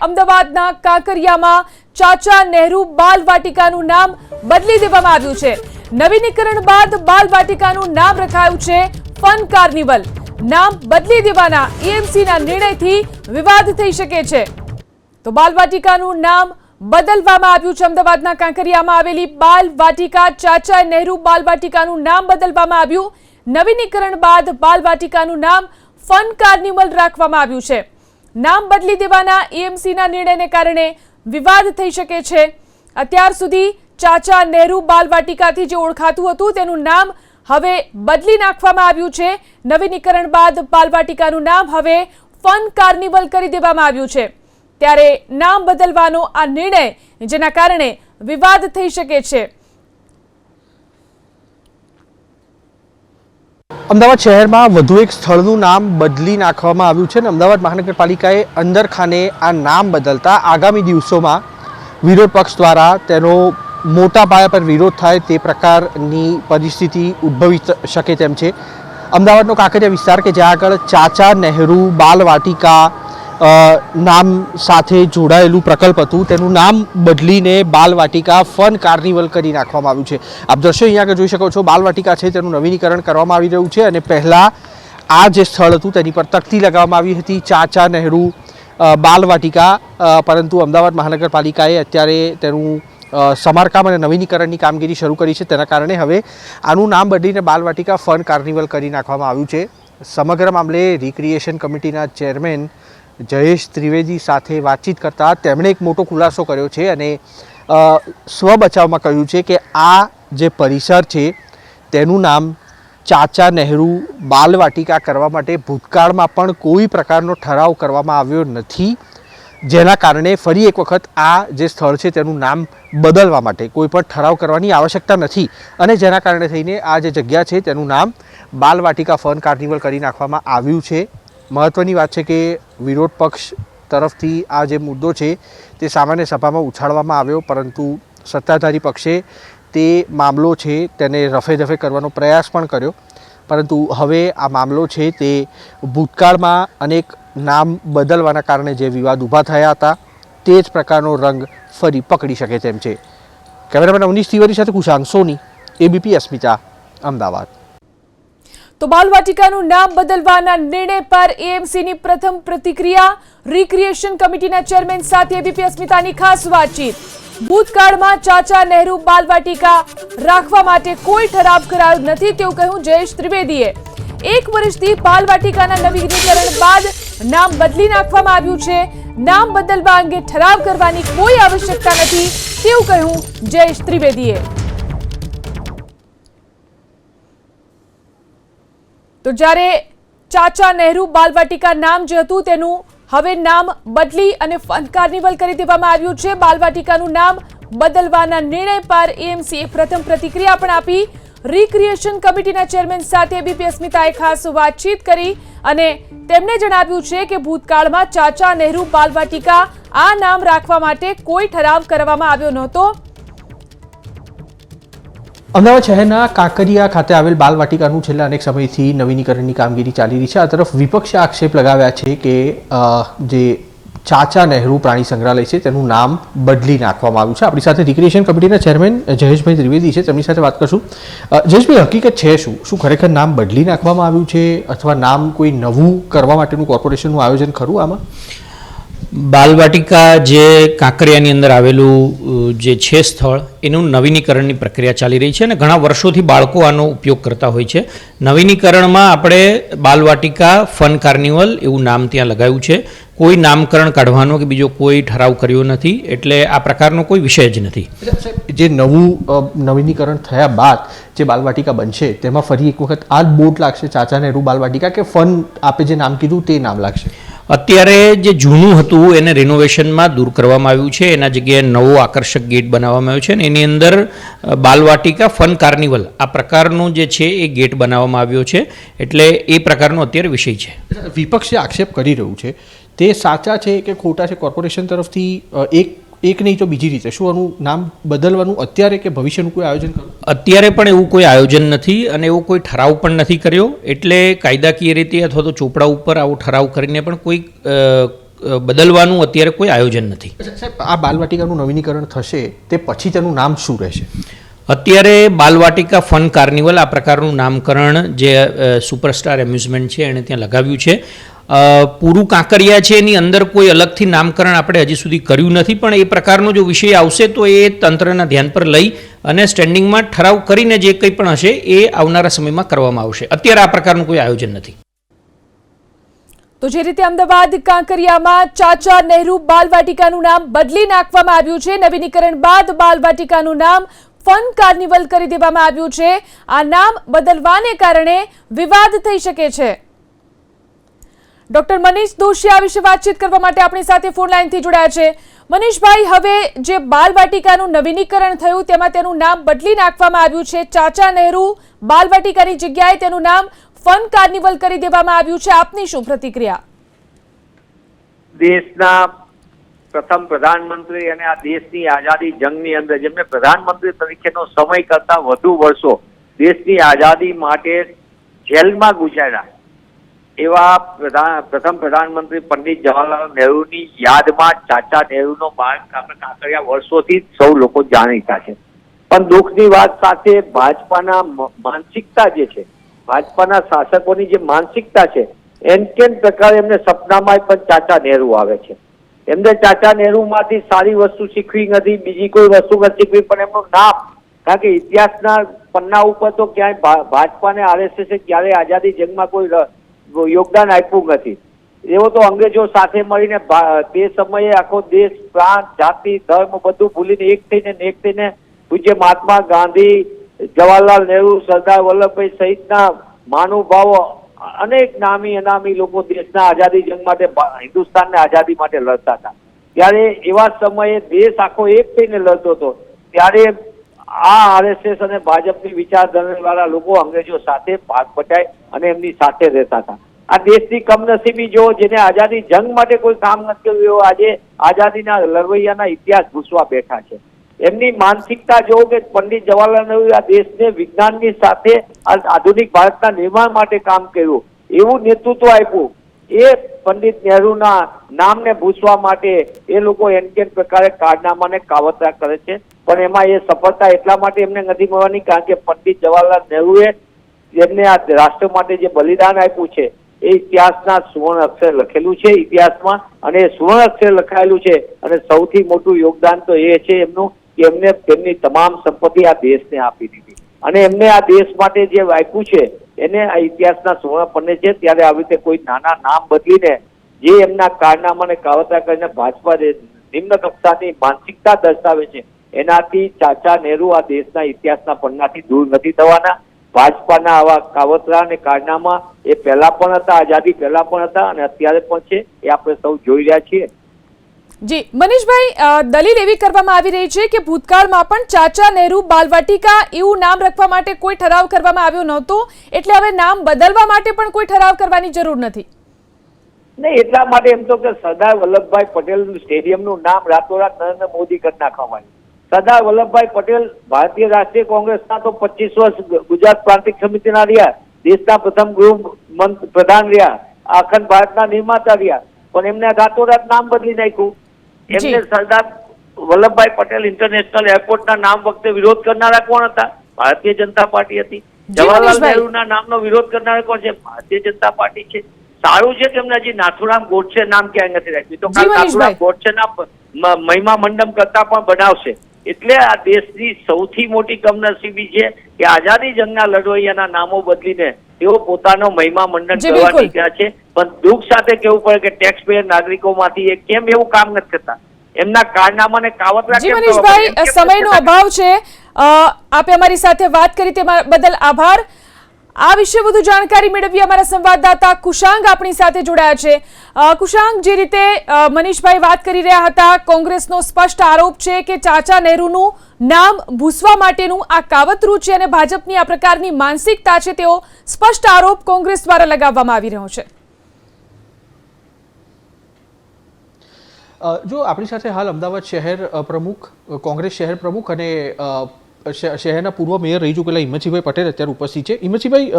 અમદાવાદના કાંકરિયામાં ચાચા નહેરુ બાલ વાટિકાનું નામ બદલી દેવામાં આવ્યું છે। નવીનીકરણ બાદ બાલ વાટિકાનું નામ રખાયું છે ફન કાર્નિવલ। નામ બદલી દેવાના એએમસીના નિર્ણયથી વિવાદ થઈ શકે છે। તો બાલ વાટિકાનું નામ બદલવામાં આવ્યું છે। અમદાવાદના કાંકરિયામાં આવેલી બાલ વાટિકા ચાચા નહેરુ બાલ વાટિકાનું નામ બદલવામાં આવ્યું। નવીનીકરણ બાદ બાલ વાટિકાનું નામ ફન કાર્નિવલ રાખવામાં આવ્યું છે। નામ બદલી દેવાના એએમસીના નિર્ણયને કારણે વિવાદ થઈ શકે છે। અત્યાર સુધી ચાચા નહેરુ બાલ વાટિકાથી જે ઓળખાતું હતું તેનું નામ હવે બદલી નાખવામાં આવ્યું છે। નવીનીકરણ બાદ બાલ વાટિકાનું નામ હવે ફન કાર્નિવલ કરી દેવામાં આવ્યું છે। ત્યારે નામ બદલવાનો આ નિર્ણય જેના કારણે વિવાદ થઈ શકે છે। અમદાવાદ શહેરમાં વધુ એક સ્થળનું નામ બદલી નાખવામાં આવ્યું છે અને અમદાવાદ મહાનગરપાલિકાએ અંદરખાને આ નામ બદલતા આગામી દિવસોમાં વિરોધ પક્ષ દ્વારા તેનો મોટા પાયા પર વિરોધ થાય તે પ્રકારની પરિસ્થિતિ ઉદ્ભવી શકે તેમ છે। અમદાવાદનો કાંકરિયા વિસ્તાર કે જ્યાં આગળ ચાચા નહેરુ બાલ વાટિકા નામ સાથે જોડાયેલું પ્રકલ્પ હતું તેનું નામ બદલીને બાલ વાટિકા ફન કાર્નિવલ કરી નાખવામાં આવ્યું છે। આપ દ્રશ્યો અહીંયા આગળ જોઈ શકો છો। બાલ વાટિકા છે તેનું નવીનીકરણ કરવામાં આવી રહ્યું છે અને પહેલાં આ જે સ્થળ હતું તેની પર તકતી લગાવવામાં આવી હતી ચાચા નહેરુ બાલ વાટિકા, પરંતુ અમદાવાદ મહાનગરપાલિકાએ અત્યારે તેનું સમારકામ અને નવીનીકરણની કામગીરી શરૂ કરી છે। તેના કારણે હવે આનું નામ બદલીને બાલ વાટિકા ફન કાર્નિવલ કરી નાખવામાં આવ્યું છે। સમગ્ર મામલે રિક્રિએશન કમિટીના ચેરમેન જયેશ ત્રિવેદી સાથે વાતચીત કરતા તેમણે એક મોટો ખુલાસો કર્યો છે અને સ્વબચાવમાં કહ્યું છે કે આ જે પરિસર છે તેનું નામ ચાચા નહેરુ બાલ વાટિકા કરવા માટે ભૂતકાળમાં પણ કોઈ પ્રકારનો ઠરાવ કરવામાં આવ્યો નથી, જેના કારણે ફરી એક વખત આ જે સ્થળ છે તેનું નામ બદલવા માટે કોઈ પણ ઠરાવ કરવાની આવશ્યકતા નથી અને જેના કારણે થઈને આ જે જગ્યા છે તેનું નામ બાલ વાટિકા ફન કાર્નિવલ કરી નાખવામાં આવ્યું છે। મહત્ત્વની વાત છે કે વિરોધ પક્ષ તરફથી આ જે મુદ્દો છે તે સામાન્ય સભામાં ઉછાળવામાં આવ્યો, પરંતુ સત્તાધારી પક્ષે તે મામલો છે તેને રફે દફે કરવાનો પ્રયાસ પણ કર્યો, પરંતુ હવે આ મામલો છે તે ભૂતકાળમાં અનેક નામ બદલવાના કારણે જે વિવાદ ઊભા થયા હતા તે જ પ્રકારનો રંગ ફરી પકડી શકે તેમ છે। કેમેરામેન અવનીશ તિવારી સાથે કુશાંગ સોની, એબીપી અસ્મિતા, અમદાવાદ। તો બાલ વાટિકાનું નામ બદલવાના નિર્ણય પર એએમસીની પ્રથમ પ્રતિક્રિયા। રિક્રિએશન કમિટીના ચેરમેન સાથે એબીપી અસ્મિતાની ખાસ વાતચીત। ભૂતકાળમાં ચાચા નહેરુ બાલ વાટિકા રાખવા માટે કોઈ ઠરાવ કરાયો નથી તેવું કહ્યું જયેશ ત્રિવેદીએ। 1 વર્ષથી બાલ વાટિકાના નવીનીકરણ બાદ નામ બદલી નાખવામાં આવ્યું છે। નામ બદલવા અંગે ઠરાવ કરવાની કોઈ આવશ્યકતા નથી તેવું કહ્યું જયેશ ત્રિવેદીએ। તો જ્યારે ચાચા નહેરુ બાલ વાટિકા નામ જે હતું તેનું હવે નામ બદલી અને ફન કાર્નિવલ કરી દેવામાં આવ્યું છે। બાલ વાટિકાનું નામ બદલવાના નિર્ણય પર એએમસીએ પ્રથમ પ્રતિક્રિયા પણ આપી। રિક્રિએશન કમિટીના ચેરમેન સાથે એબીપી અસ્મિતાએ ખાસ વાતચીત કરી અને તેમણે જણાવ્યું છે કે ભૂતકાળમાં ચાચા નહેરુ બાલ વાટિકા આ નામ રાખવા માટે કોઈ ઠરાવ કરવામાં આવ્યો નહોતો। અમદાવાદ શહેરના કાંકરિયા ખાતે આવેલ બાલ વાટિકાનું છેલ્લા અનેક સમયથી નવીનીકરણની કામગીરી ચાલી રહી છે। આ તરફ વિપક્ષે આક્ષેપ લગાવ્યા છે કે જે ચાચા નહેરુ પ્રાણી સંગ્રહાલય છે તેનું નામ બદલી નાખવામાં આવ્યું છે। આપણી સાથે રિક્રિએશન કમિટીના ચેરમેન જયેશભાઈ ત્રિવેદી છે, તેમની સાથે વાત કરશું। જયેશભાઈ, હકીકત છે શું ખરેખર નામ બદલી નાખવામાં આવ્યું છે અથવા નામ કોઈ નવું કરવા માટેનું કોર્પોરેશનનું આયોજન ખરું આમાં? બાલ વાટિકા જે કાંકરિયાની અંદર આવેલું જે છે સ્થળ એનું નવીનીકરણની પ્રક્રિયા ચાલી રહી છે અને ઘણા વર્ષોથી બાળકો આનો ઉપયોગ કરતા હોય છે। નવીનીકરણમાં આપણે બાલ વાટિકા ફન કાર્નિવલ એવું નામ ત્યાં લગાવ્યું છે। કોઈ નામકરણ કાઢવાનો કે બીજો કોઈ ઠરાવ કર્યો નથી, એટલે આ પ્રકારનો કોઈ વિષય જ નથી। જે નવીનીકરણ થયા બાદ જે બાલ વાટિકા બનશે તેમાં ફરી એક વખત આ જ બોર્ડ લાગશે ચાચા નહેરુ બાલ વાટિકા, કે ફન આપે જે નામ કીધું તે નામ લાગશે? અત્યારે જે જૂનું હતું એને રિનોવેશનમાં દૂર કરવામાં આવ્યું છે, એના જગ્યાએ નવો આકર્ષક ગેટ બનાવવામાં આવ્યો છે અને એની અંદર બાલવાટિકા ફન કાર્નિવલ આ પ્રકારનો જે છે એ ગેટ બનાવવામાં આવ્યો છે, એટલે એ પ્રકારનો અત્યારે વિષય છે। વિપક્ષે આક્ષેપ કરી રહ્યું છે તે સાચા છે કે ખોટા છે? કોર્પોરેશન તરફથી એક નહીં તો બીજી રીતે શું આનું નામ બદલવાનું અત્યારે કે ભવિષ્યનું કોઈ આયોજન કર્યું? અત્યારે પણ એવું કોઈ આયોજન નથી અને એવો કોઈ ઠરાવ પણ નથી કર્યો, એટલે કાયદાકીય રીતે અથવા તો ચોપડા ઉપર આવો ઠરાવ કરીને પણ કોઈ બદલવાનું અત્યારે કોઈ આયોજન નથી. સાહેબ, આ બાલવાટિકાનું નવીનીકરણ થશે તે પછી તેનું નામ શું રહેશે? અત્યારે બાલવાટિકા ફન કાર્નિવલ આ પ્રકારનું નામકરણ જે સુપરસ્ટાર એમ્યુઝમેન્ટ છે એણે ત્યાં લગાવ્યું છે. પૂરું કાંકરિયા છે એની અંદર કોઈ અલગથી નામકરણ આપણે હજી સુધી કર્યું નથી, પણ એ પ્રકારનો જો વિષય આવશે તો એ તંત્રના ધ્યાન પર લઈ અને સ્ટેન્ડિંગમાં ઠરાવ કરીને જે કંઈ પણ હશે એ આવનારા સમયમાં કરવામાં આવશે. અત્યારે આ પ્રકારનું કોઈ આયોજન નથી. તો જે રીતે અમદાવાદ કાંકરિયામાં ચાચા નહેરુ બાલવાટિકાનું નામ બદલી નાખવામાં આવ્યું છે, નવીનીકરણ બાદ બાલવાટિકાનું નામ ફન કાર્નિવલ કરી દેવામાં આવ્યું છે. આ નામ બદલવાને કારણે વિવાદ થઈ શકે છે. ડોક્ટર મનીષ દોશી આ વિશે વાતચીત કરવા માટે આપણી સાથે ફોન લાઈનથી જોડાયા છે. મનીષભાઈ, હવે જે બાલવાટિકાનું નવીનીકરણ થયું તેમાં તેનું નામ બદલી નાખવામાં આવ્યું છે. ચાચા નહેરુ બાલવાટિકાની જગ્યાએ તેનું નામ ફન કાર્નિવલ કરી દેવામાં આવ્યું છે. આપની શું પ્રતિક્રિયા? દેશના પ્રથમ પ્રધાનમંત્રી અને આ દેશની આઝાદી જંગની અંદર જેમને પ્રધાનમંત્રી તરીકેનો સમય કરતા વધુ વર્ષો દેશની આઝાદી માટે જેલમાં ગુજાર્યા એવા પ્રથમ પ્રધાનમંત્રી પંડિત જવાહરલાલ નહેરુની યાદમાં ચાચા નહેરુનો કાંકરિયા વર્ષોથી સૌ લોકો જાણીતા છે. પણ દુઃખની વાત સાથે ભાજપાના માનસિકતા જે છે, ભાજપાના શાસકોની જે માનસિકતા છે, કેમ પ્રકારે એમને સપનામાં પણ ચાચા નહેરુ આવે છે. એમને ચાચા નહેરુમાંથી સારી વસ્તુ શીખવી નથી, બીજી કોઈ વસ્તુ નથી શીખવી, પણ એમનું નામ, કારણ કે ઇતિહાસના પન્ના ઉપર તો ક્યાંય ભાજપાને આરએસએસે ક્યારેય આઝાદી જંગમાં કોઈ યોગદાન આપ્યું નથી. એવો તો અંગ્રેજો સાથે મળીને તે સમયે આખો દેશ, પ્રાંત, જાતિ, ધર્મ બધું ભૂલીને એક થઈને પૂજ્ય મહાત્મા ગાંધી, જવાહરલાલ નહેરુ, સરદાર વલ્લભભાઈ સહિતના મહાનુભાવો, અનેક નામી અનામી લોકો દેશના આઝાદી જંગ માટે, હિન્દુસ્તાનને આઝાદી માટે લડતા હતા. ત્યારે એવા સમયે દેશ આખો એક થઈને લડતો હતો. ત્યારે આ આરએસએસ અને ભાજપની વિચારધારા વાળા લોકો અંગ્રેજો સાથે ભાગ બટાય અને એમની સાથે રહેતા હતા. આ દેશની કમનસીબી જો જેને આઝાદી જંગ માટે કોઈ કામ નથી કર્યું, આજે આઝાદીના લડવૈયાના ઇતિહાસ ભૂસવા બેઠા છે. એમની માનસિકતા જો કે પંડિત જવાહરલાલ નહેરુ આ દેશને વિજ્ઞાનની સાથે આધુનિક ભારતના નિર્માણ માટે કામ કર્યું, એવું નેતૃત્વ આપ્યું, એ પંડિત નહેરુના નામને ભૂસવા માટે એ લોકો એન પ્રકારે કારનામાને કાવતરા કરે છે. પણ એમાં એ સફળતા એટલા માટે એમને નથી મળવાની કારણ કે પંડિત જવાહરલાલ નહેરુએ જેમને આ રાષ્ટ્ર માટે જે બલિદાન આપ્યું છે એ ઇતિહાસના સુવર્ણ અક્ષર લખેલું છે ઇતિહાસમાં, અને એ સુવર્ણ અક્ષર લખાયેલું છે. અને સૌથી મોટું યોગદાન તો એ છે એમનું કે એમને તેમની તમામ સંપત્તિ આ દેશને આપી દીધી, અને એમને આ દેશ માટે જે આપ્યું છે એને આ ઇતિહાસના સુવર્ણ પન્ને છે. ત્યારે આવી રીતે કોઈ નાના નામ બદલીને જે એમના કારનામાને કાવતરા કરીને ભાજપા નિમ્ન કક્ષાની માનસિકતા દર્શાવે છે, એનાથી ચાચા નહેરુ આ દેશના ઇતિહાસના પન્નાથી દૂર નથી થવાના. ભાજપાના આવા કાવતરા અને કારનામા એ પહેલા પણ હતા, આઝાદી પહેલા પણ હતા અને અત્યારે પણ છે, એ આપણે સૌ જોઈ રહ્યા છીએ. જી મનીષભાઈ, દલીલ એવી કરવામાં આવી રહી છે કે ભૂતકાળમાં પણ ચાચા નહેરુ બાલવાટિકા એવું નામ રાખવા માટે કોઈ ઠરાવ કરવામાં આવ્યો નહોતો, એટલે હવે નામ બદલવા માટે પણ કોઈ ઠરાવ કરવાની જરૂર નથી. નહીં, એટલા માટે એમ તો કે સરદાર વલ્લભભાઈ પટેલ સ્ટેડિયમનું નામ રાતોરાત નરેન્દ્ર મોદી કરી નાખવામાં આવ્યું. સરદાર વલ્લભભાઈ પટેલ ભારતીય રાષ્ટ્રીય કોંગ્રેસના તો 25 વર્ષ ગુજરાત પ્રાંતિક સમિતિના રહ્યા, દેશના પ્રથમ ગૃહ પ્રધાન રહ્યા, અખંડ ભારતના નિર્માતા રહ્યા, પણ એમને રાતોરાત નામ બદલી નાખ્યું. એમને સરદાર વલ્લભભાઈ પટેલ ઇન્ટરનેશનલ એરપોર્ટના નામ વખતે વિરોધ કરનારા કોણ હતા? ભારતીય જનતા પાર્ટી હતી. જવાહરલાલ નહેરુના નામનો વિરોધ કરનારા કોણ છે? ભારતીય જનતા પાર્ટી છે. સારું છે કે એમને હજી નાથુરામ ગોડસે નામ ક્યાંય નથી રાખ્યું, તો નાથુરામ ગોડસેના મહિમા મંડપ કરતા પણ બનાવશે. એટલે આ દેશની સૌથી મોટી કમનસીબી છે કે આઝાદી જંગના લડવૈયાના નામો બદલીને તેઓ પોતાનો મહિમા મંડન કરવા નીકળ્યા છે. પણ દુઃખ સાથે કહેવું પડે કે ટેક્સ પેયર નાગરિકોમાંથી એ કેમ એવું કામ નથી કરતા? એમના કારનામાને કાવતરા કેમ? મનીષભાઈ, સમયનો અભાવ છે, આપે અમારી સાથે વાત કરી તે બદલ આભાર. આ વિશે વધુ જાણકારી મેળવી અમારા સંવાદદાતા કુશાંગ આપણી સાથે જોડાયા છે. કુશાંગ, જે રીતે મનીષભાઈ વાત કરી રહ્યા હતા, કોંગ્રેસનો સ્પષ્ટ આરોપ છે કે ચાચા નહેરુનું નામ ભૂસવા માટેનું આ કાવતરું છે અને ભાજપની આ પ્રકારની માનસિકતા છે, તેવો સ્પષ્ટ આરોપ કોંગ્રેસ દ્વારા લગાવવામાં આવી રહ્યો છે. જો આપણી સાથે હાલ અમદાવાદ શહેર પ્રમુખ, કોંગ્રેસ શહેર પ્રમુખ અને શહેરના પૂર્વ મેયર રહી ચૂકેલા હિંમતસિંહભાઈ પટેલ અત્યારે ઉપસ્થિત છે. હિંમતસિંહભાઈ,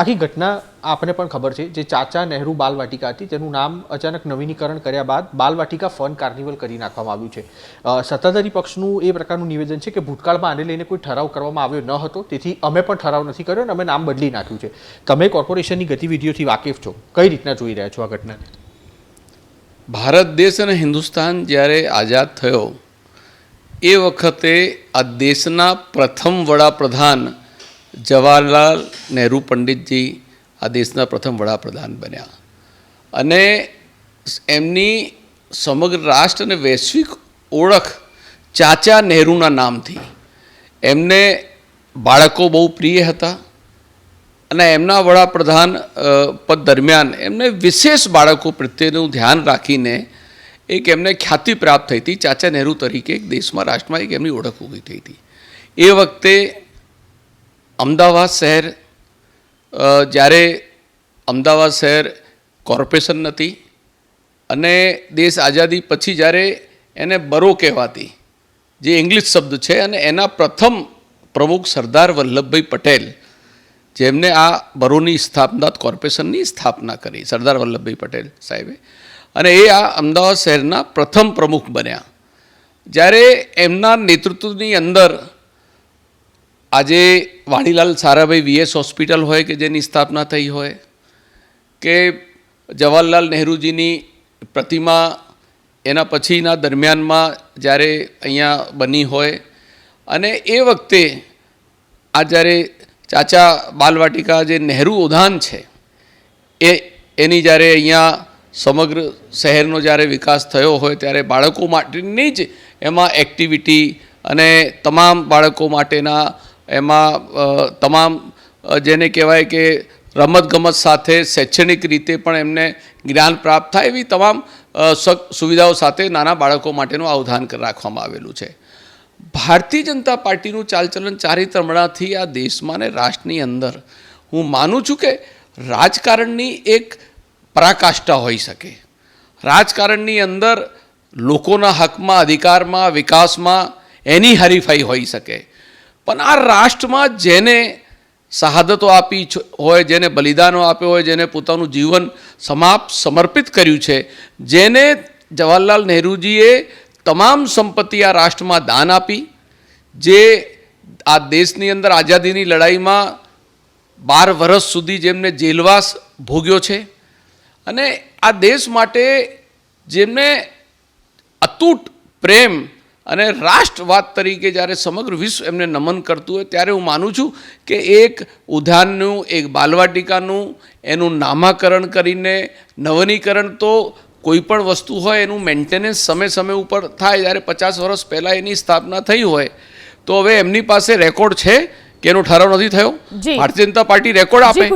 આખી ઘટના આપને પણ ખબર છે. જે ચાચા નહેરુ બાલ વાટિકા હતી તેનું નામ અચાનક નવીનીકરણ કર્યા બાદ બાલ વાટિકા ફન કાર્નિવલ કરી નાખવામાં આવ્યું છે. સત્તાધારી પક્ષનું એ પ્રકારનું નિવેદન છે કે ભૂતકાળમાં આને લઈને કોઈ ઠરાવ કરવામાં આવ્યો ન હતો, તેથી અમે પણ ઠરાવ નથી કર્યો અને અમે નામ બદલી નાખ્યું છે. તમે કોર્પોરેશનની ગતિવિધિઓથી વાકેફ છો, કઈ રીતના જોઈ રહ્યા છો આ ઘટનાને? ભારત દેશ અને હિન્દુસ્તાન જ્યારે આઝાદ થયો એ વખતે આ દેશના પ્રથમ વડાપ્રધાન જવાહરલાલ નહેરુ પંડિતજી આ દેશના પ્રથમ વડાપ્રધાન બન્યા અને એમની સમગ્ર રાષ્ટ્ર અને વૈશ્વિક ઓળખ ચાચા નહેરુના નામથી. એમને બાળકો બહુ પ્રિય હતા અને એમના વડાપ્રધાન પદ દરમિયાન એમને વિશેષ બાળકો પ્રત્યેનું ધ્યાન રાખીને એક એમને ખ્યાતિ પ્રાપ્ત થઈ હતી. ચાચા નહેરુ તરીકે એક દેશમાં, રાષ્ટ્રમાં એક એમની ઓળખ ઊભી થઈ હતી. એ વખતે અમદાવાદ શહેર, જ્યારે અમદાવાદ શહેર કોર્પોરેશન નથી અને દેશ આઝાદી પછી જ્યારે એને બરો કહેવાતી, જે ઇંગ્લિશ શબ્દ છે, અને એના પ્રથમ પ્રમુખ સરદાર વલ્લભભાઈ પટેલ, જેમને આ બરોની સ્થાપના, કોર્પોરેશનની સ્થાપના કરી, સરદાર વલ્લભભાઈ પટેલ સાહેબે, અને એ આ અમદાવાદ શહેરના પ્રથમ પ્રમુખ બન્યા. જ્યારે એમના નેતૃત્વની અંદર આજે વાણીલાલ સારાભાઈ વીએસ હોસ્પિટલ હોય કે જેની સ્થાપના થઈ હોય, કે જવાહરલાલ નહેરુજીની પ્રતિમા એના પછીના દરમિયાનમાં જ્યારે અહીંયા બની હોય, અને એ વખતે આ જ્યારે ચાચા બાલવાટિકા જે નહેરુ ઉદ્યાન છે એની જ્યારે અહીંયા સમગ્ર શહેરનો જ્યારે વિકાસ થયો હોય ત્યારે બાળકો માટેની જ એમાં એક્ટિવિટી અને તમામ બાળકો માટેના એમાં તમામ જેને કહેવાય કે રમતગમત સાથે શૈક્ષણિક રીતે પણ એમને જ્ઞાન પ્રાપ્ત થાય એવી તમામ સુવિધાઓ સાથે નાના બાળકો માટેનું આ ઉદ્યાન રાખવામાં આવેલું છે. ભારતીય જનતા પાર્ટીનું ચાલચલન ચારિત્રમણાથી આ દેશમાં ને રાષ્ટ્રની અંદર હું માનું છું કે રાજકારણની એક પરાકાષ્ઠા હોઈ શકે. રાજકારણની અંદર લોકોના હકમાં, અધિકારમાં, વિકાસમાં એની હરીફાઈ હોઈ શકે, પણ આ રાષ્ટ્રમાં જેને શહાદતો આપી હોય, જેને બલિદાનો આપ્યો હોય, જેને પોતાનું જીવન સમર્પિત કર્યું છે, જેને જવાહરલાલ નહેરુજીએ તમામ સંપત્તિ આ રાષ્ટ્રમાં દાન આપી, જે આ દેશની અંદર આઝાદીની લડાઈમાં 12 વર્ષ સુધી જેમને જેલવાસ ભોગ્યો છે, અને આ દેશ માટે જેમને અતૂટ પ્રેમ અને રાષ્ટ્રવાદ તરીકે જ્યારે સમગ્ર વિશ્વ એમને નમન કરતું હોય, ત્યારે હું માનું છું કે એક ઉદ્યાનનું, એક બાલવાટિકાનું એનું નામાકરણ કરીને નવીનીકરણ તો કોઈ પણ વસ્તુ હોય એનું મેન્ટેનન્સ સમય ઉપર થાય. જ્યારે 50 વર્ષ પહેલાં એની સ્થાપના થઈ હોય તો હવે એમની પાસે રેકોર્ડ છે કે એનો ઠરાવ નથી થયો? ભારતીય જનતા પાર્ટી રેકોર્ડ આપે.